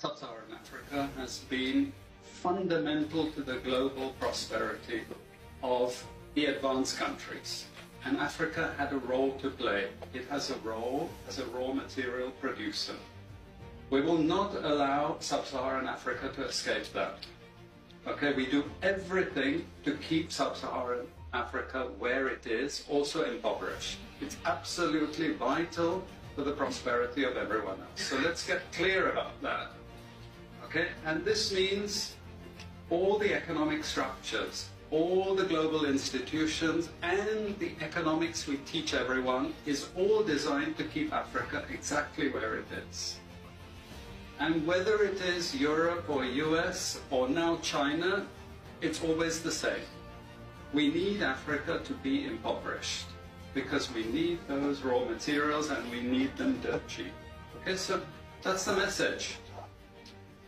Sub-Saharan Africa has been fundamental to the global prosperity of the advanced countries. And Africa had a role to play. It has a role as a raw material producer. We will not allow Sub-Saharan Africa to escape that. Okay, we do everything to keep Sub-Saharan Africa where it is, also impoverished. It's absolutely vital for the prosperity of everyone else. So let's get clear about that. Okay, and this means all the economic structures, all the global institutions, and the economics we teach everyone is all designed to keep Africa exactly where it is. And whether it is Europe or US or now China, it's always the same. We need Africa to be impoverished because we need those raw materials and we need them dirt cheap. Okay, so that's the message.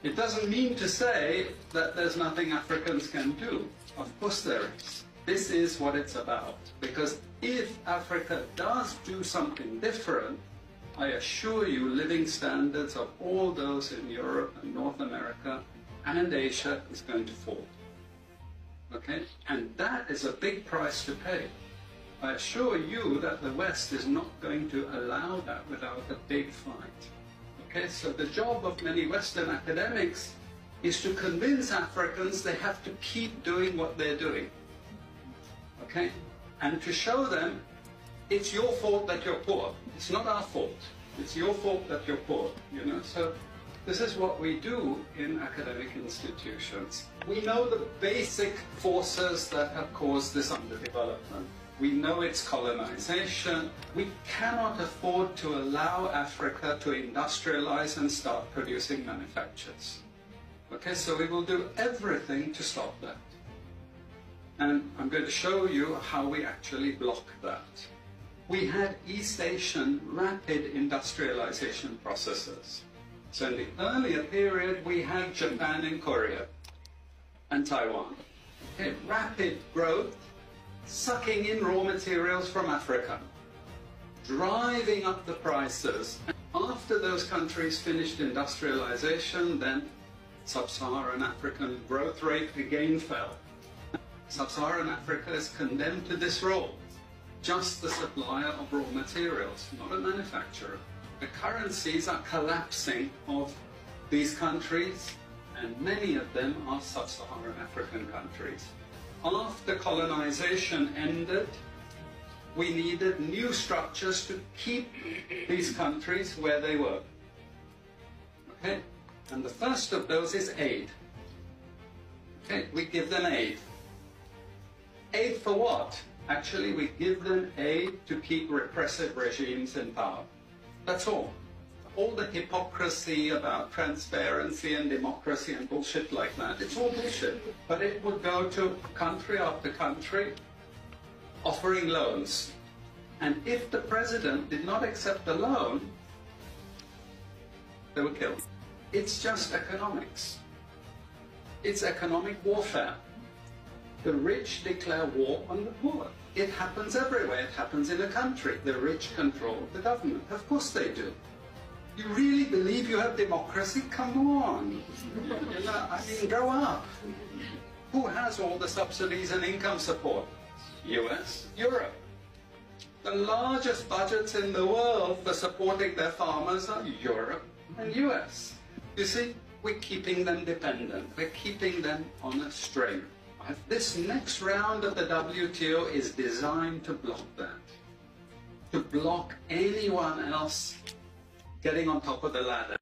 It doesn't mean to say that there's nothing Africans can do. Of course there is. This is what it's about. Because if Africa does do something different, I assure you living standards of all those in Europe and North America and Asia is going to fall. Okay? And that is a big price to pay. I assure you that the West is not going to allow that without a big fight. Okay, so the job of many Western academics is to convince Africans they have to keep doing what they're doing. Okay? And to show them it's your fault that you're poor. It's not our fault. It's your fault that you're poor. You know, so this is what we do in academic institutions. We know the basic forces that have caused this underdevelopment. We know it's colonization. We cannot afford to allow Africa to industrialize and start producing manufactures. Okay, so we will do everything to stop that. And I'm going to show you how we actually block that. We had East Asian rapid industrialization processes. So in the earlier period, we had Japan and Korea and Taiwan. Okay, rapid growth, sucking in raw materials from Africa, driving up the prices. And after those countries finished industrialization, then Sub-Saharan African growth rate again fell. Sub-Saharan Africa is condemned to this role, just the supplier of raw materials, not a manufacturer. The currencies are collapsing of these countries, and many of them are Sub-Saharan African countries. After colonization ended, we needed new structures to keep these countries where they were. Okay? And the first of those is aid. Okay? We give them aid. Aid for what? Actually, we give them aid to keep repressive regimes in power. That's all. All the hypocrisy about transparency and democracy and bullshit like that, it's all bullshit. But it would go to country after country offering loans. And if the president did not accept the loan, they were killed. It's just economics. It's economic warfare. The rich declare war on the poor. It happens everywhere. It happens in a country. The rich control the government. Of course they do. You really believe you have democracy? Come on. You know, I mean, grow up. Who has all the subsidies and income support? US, Europe. The largest budgets in the world for supporting their farmers are Europe and US. You see, we're keeping them dependent. We're keeping them on a string. This next round of the WTO is designed to block that. To block anyone else getting on top of the ladder.